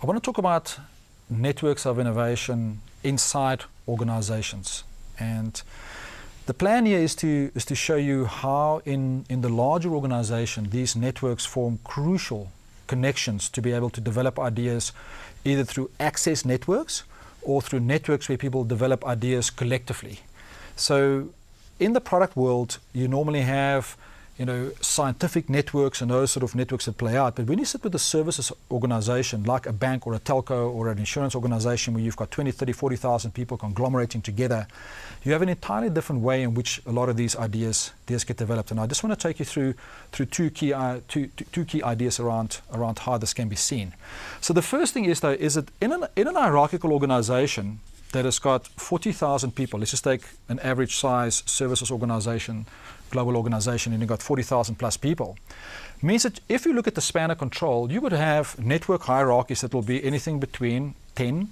I want to talk about networks of innovation inside organizations. And the plan here is to show you how in the larger organization these networks form crucial connections to be able to develop ideas either through access networks or through networks where people develop ideas collectively. So in the product world, you normally have scientific networks and those sort of networks that play out. But when you sit with a services organization like a bank or a telco or an insurance organization where you've got 20, 30, 40,000 people conglomerating together, you have an entirely different way in which a lot of these ideas get developed. And I just want to take you through two key ideas around how this can be seen. So the first thing is that in an hierarchical organization that has got 40,000 people, let's just take an average size services organization, global organization, and you've got 40,000 plus people, means that if you look at the span of control, you would have network hierarchies that will be anything between 10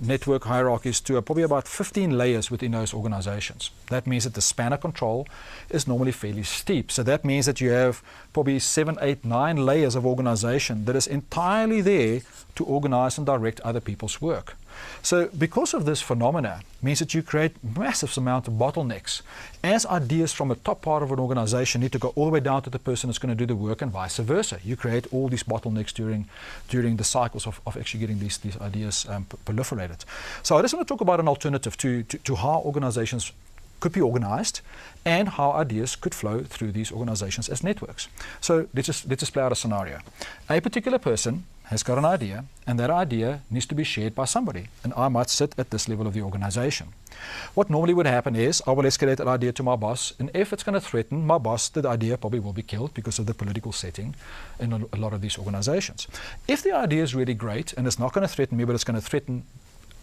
network hierarchies to probably about 15 layers within those organizations. That means that the span of control is normally fairly steep. So that means that you have probably 7, 8, 9 layers of organization that is entirely there to organize and direct other people's work. So because of this phenomena means that you create massive amount of bottlenecks as ideas from the top part of an organization need to go all the way down to the person that's going to do the work and vice versa. You create all these bottlenecks during the cycles of actually getting these ideas proliferated. So I just want to talk about an alternative to how organizations could be organized and how ideas could flow through these organizations as networks. So let's just play out a scenario. A particular person has got an idea, and that idea needs to be shared by somebody, and I might sit at this level of the organization. What normally would happen is I will escalate that idea to my boss, and if it's going to threaten my boss, the idea probably will be killed because of the political setting in a lot of these organizations. If the idea is really great and it's not going to threaten me, but it's going to threaten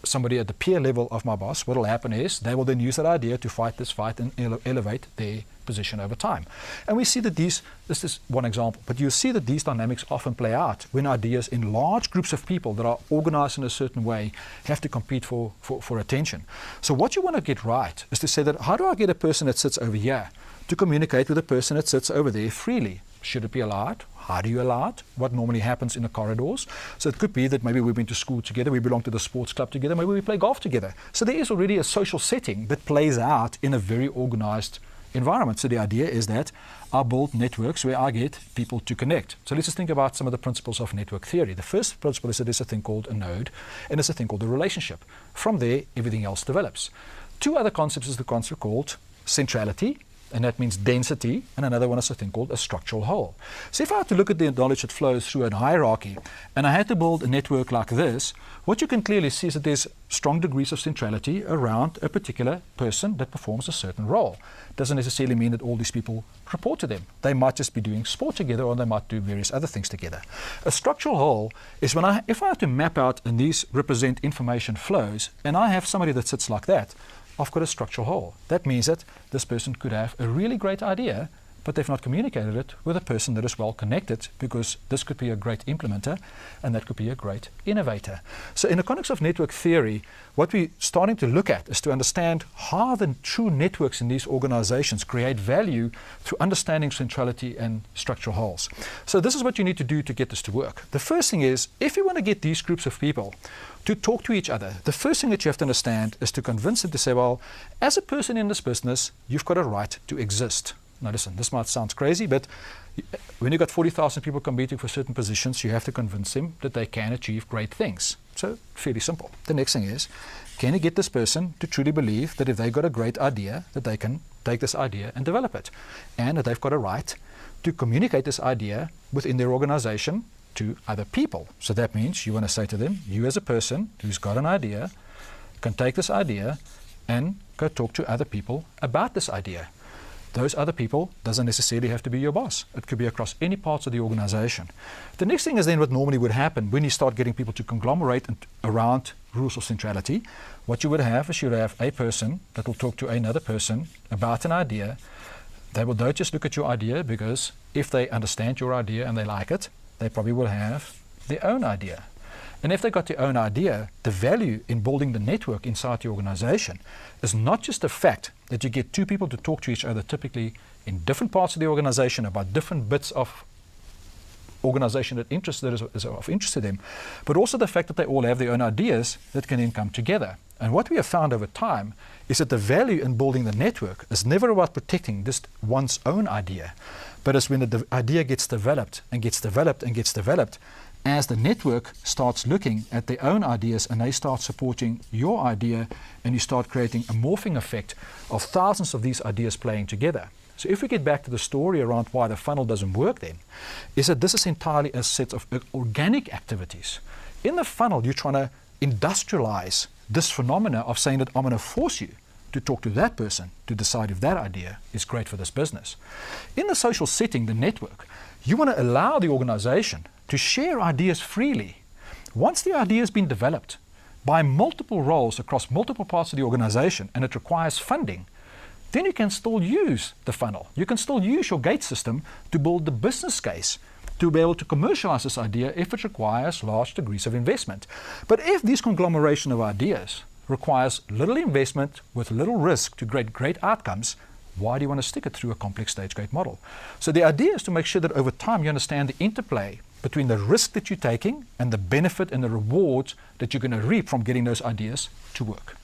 somebody at the peer level of my boss, what will happen is they will then use that idea to fight this fight and elevate their position over time. And we see that this is one example, but you see that these dynamics often play out when ideas in large groups of people that are organized in a certain way have to compete for attention. So what you want to get right is to say that how do I get a person that sits over here to communicate with a person that sits over there freely? Should it be allowed? How do you allow it? What normally happens in the corridors? So it could be that maybe we've been to school together, we belong to the sports club together, maybe we play golf together. So there is already a social setting that plays out in a very organized environment. So the idea is that I build networks where I get people to connect. So let's just think about some of the principles of network theory. The first principle is that there's a thing called a node and there's a thing called a relationship. From there, everything else develops. Two other concepts is the concept called centrality, and that means density, and another one is a thing called a structural whole. So if I had to look at the knowledge that flows through a hierarchy, and I had to build a network like this, what you can clearly see is that there's strong degrees of centrality around a particular person that performs a certain role. Doesn't necessarily mean that all these people report to them. They might just be doing sport together, or they might do various other things together. A structural whole is if I have to map out, and these represent information flows, and I have somebody that sits like that, I've got a structural whole. That means that this person could have a really great idea, but they've not communicated it with a person that is well connected, because this could be a great implementer and that could be a great innovator. So in the context of network theory, what we're starting to look at is to understand how the true networks in these organizations create value through understanding centrality and structural wholes. So this is what you need to do to get this to work. The first thing is, if you want to get these groups of people to talk to each other, the first thing that you have to understand is to convince them to say, well, as a person in this business, you've got a right to exist. Now listen, this might sound crazy, but when you've got 40,000 people competing for certain positions, you have to convince them that they can achieve great things. So fairly simple. The next thing is, can you get this person to truly believe that if they've got a great idea, that they can take this idea and develop it, and that they've got a right to communicate this idea within their organization to other people. So that means you want to say to them, you as a person who's got an idea can take this idea and go talk to other people about this idea. Those other people doesn't necessarily have to be your boss. It could be across any parts of the organization. The next thing is then what normally would happen when you start getting people to conglomerate around rules of centrality. What you would have is you would have a person that will talk to another person about an idea. They will don't just look at your idea, because if they understand your idea and they like it, they probably will have their own idea. And if they got their own idea, the value in building the network inside the organization is not just the fact that you get two people to talk to each other, typically in different parts of the organization, about different bits of organization that is of interest to them, but also the fact that they all have their own ideas that can then come together. And what we have found over time is that the value in building the network is never about protecting just one's own idea, but it's when the idea gets developed and gets developed and gets developed, as the network starts looking at their own ideas and they start supporting your idea, and you start creating a morphing effect of thousands of these ideas playing together. So if we get back to the story around why the funnel doesn't work then, is that this is entirely a set of organic activities. In the funnel, you're trying to industrialize this phenomena of saying that I'm going to force you to talk to that person to decide if that idea is great for this business. In the social setting, the network, you want to allow the organization to share ideas freely. Once the idea has been developed by multiple roles across multiple parts of the organization and it requires funding, then you can still use the funnel. You can still use your gate system to build the business case to be able to commercialize this idea if it requires large degrees of investment. But if this conglomeration of ideas requires little investment with little risk to create great outcomes, why do you want to stick it through a complex stage gate model? So the idea is to make sure that over time you understand the interplay between the risk that you're taking and the benefit and the rewards that you're going to reap from getting those ideas to work.